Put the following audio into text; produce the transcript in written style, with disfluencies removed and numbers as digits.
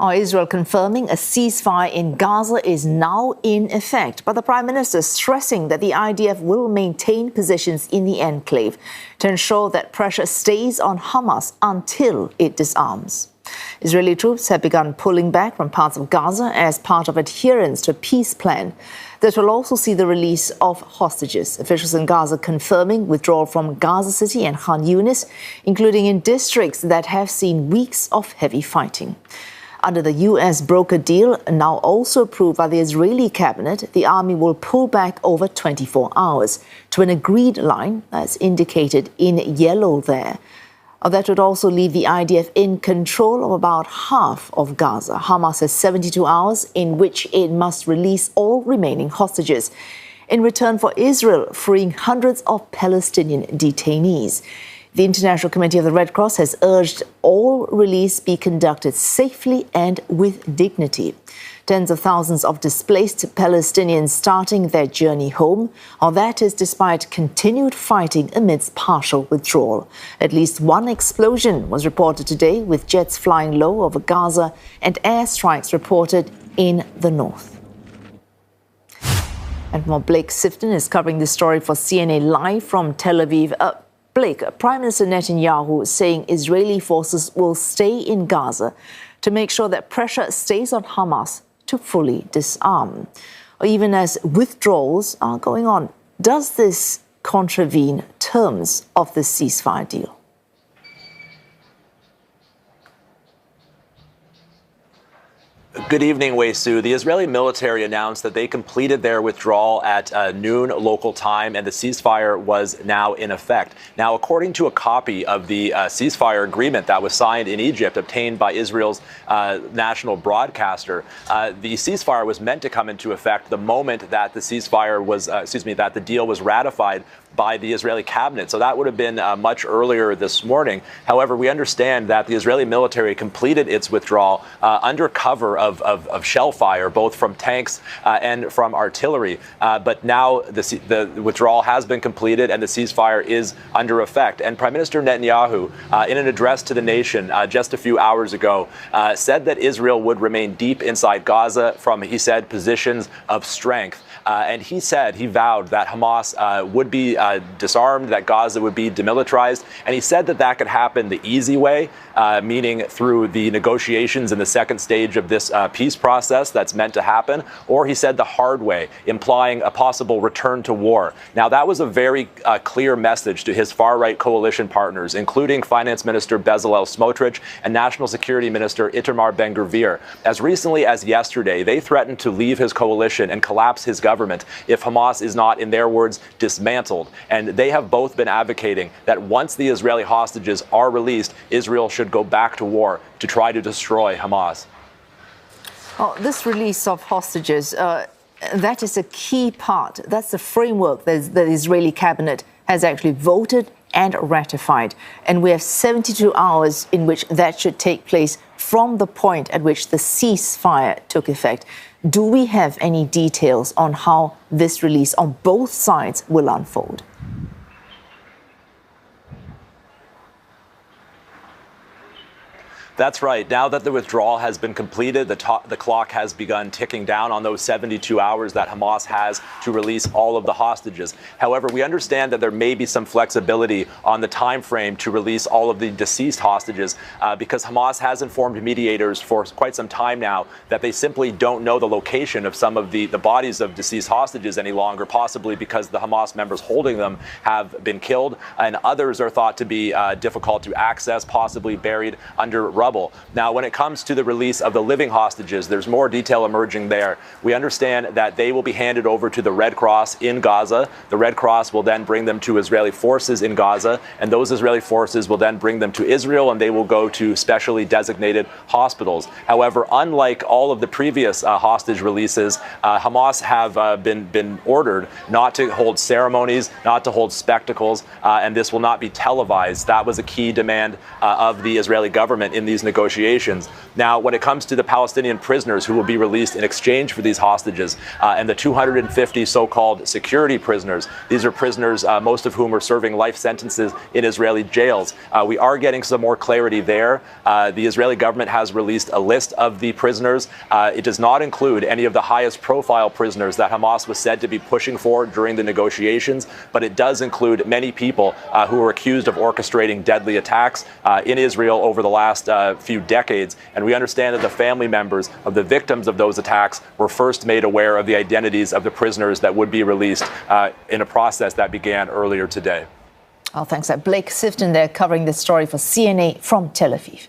Israel confirming a ceasefire in Gaza is now in effect, but the Prime Minister stressing that the IDF will maintain positions in the enclave to ensure that pressure stays on Hamas until it disarms. Israeli troops have begun pulling back from parts of Gaza as part of adherence to a peace plan that will also see the release of hostages. Officials in Gaza confirming withdrawal from Gaza City and Khan Yunis, including in districts that have seen weeks of heavy fighting. Under the U.S. broker deal, now also approved by the Israeli cabinet, the army will pull back over 24 hours to an agreed line that's indicated in yellow there. That would also leave the IDF in control of about half of Gaza. Hamas has 72 hours in which it must release all remaining hostages, in return for Israel freeing hundreds of Palestinian detainees. The International Committee of the Red Cross has urged all release be conducted safely and with dignity. Tens of thousands of displaced Palestinians starting their journey home, or that is despite continued fighting amidst partial withdrawal. At least one explosion was reported today, with jets flying low over Gaza and airstrikes reported in the north. And more, Blake Sifton is covering this story for CNA Live from Tel Aviv. Blake, Prime Minister Netanyahu saying Israeli forces will stay in Gaza to make sure that pressure stays on Hamas to fully disarm. Or even as withdrawals are going on, does this contravene terms of the ceasefire deal? Good evening, Wei Su. The Israeli military announced that they completed their withdrawal at noon local time, and the ceasefire was now in effect. Now, according to a copy of the ceasefire agreement that was signed in Egypt, obtained by Israel's national broadcaster, the ceasefire was meant to come into effect the moment that the ceasefire was, that the deal was ratified by the Israeli cabinet. So that would have been much earlier this morning. However, we understand that the Israeli military completed its withdrawal under cover of shell fire, both from tanks and from artillery. But now the withdrawal has been completed and the ceasefire is under effect. And Prime Minister Netanyahu, in an address to the nation just a few hours ago, said that Israel would remain deep inside Gaza from, he said, positions of strength. And he vowed that Hamas would be disarmed, that Gaza would be demilitarized. And he said that that could happen the easy way, meaning through the negotiations in the second stage of this peace process that's meant to happen, or he said the hard way, implying a possible return to war. Now, that was a very clear message to his far-right coalition partners, including Finance Minister Bezalel Smotrich and National Security Minister Itamar Ben-Gvir. As recently as yesterday, they threatened to leave his coalition and collapse his government if Hamas is not, in their words, dismantled. And they have both been advocating that once the Israeli hostages are released, Israel should go back to war to try to destroy Hamas. Oh, this release of hostages, that is a key part. That's the framework that the Israeli cabinet has actually voted and ratified. And we have 72 hours in which that should take place from the point at which the ceasefire took effect. Do we have any details on how this release on both sides will unfold? That's right. Now that the withdrawal has been completed, the clock has begun ticking down on those 72 hours that Hamas has to release all of the hostages. However, we understand that there may be some flexibility on the time frame to release all of the deceased hostages because Hamas has informed mediators for quite some time now that they simply don't know the location of some of the bodies of deceased hostages any longer, possibly because the Hamas members holding them have been killed, and others are thought to be difficult to access, possibly buried under rubble. Now, when it comes to the release of the living hostages, there's more detail emerging there. We understand that they will be handed over to the Red Cross in Gaza. The Red Cross will then bring them to Israeli forces in Gaza, and those Israeli forces will then bring them to Israel, and they will go to specially designated hospitals. However, unlike all of the previous hostage releases, Hamas have been ordered not to hold ceremonies, not to hold spectacles, and this will not be televised. That was a key demand of the Israeli government in the these negotiations. Now, when it comes to the Palestinian prisoners who will be released in exchange for these hostages and the 250 so-called security prisoners, these are prisoners, most of whom are serving life sentences in Israeli jails. We are getting some more clarity there. The Israeli government has released a list of the prisoners. It does not include any of the highest profile prisoners that Hamas was said to be pushing for during the negotiations, but it does include many people who are accused of orchestrating deadly attacks in Israel over the last few decades. And we understand that the family members of the victims of those attacks were first made aware of the identities of the prisoners that would be released in a process that began earlier today. Oh, thanks. Blake Sifton there covering this story for CNA from Tel Aviv.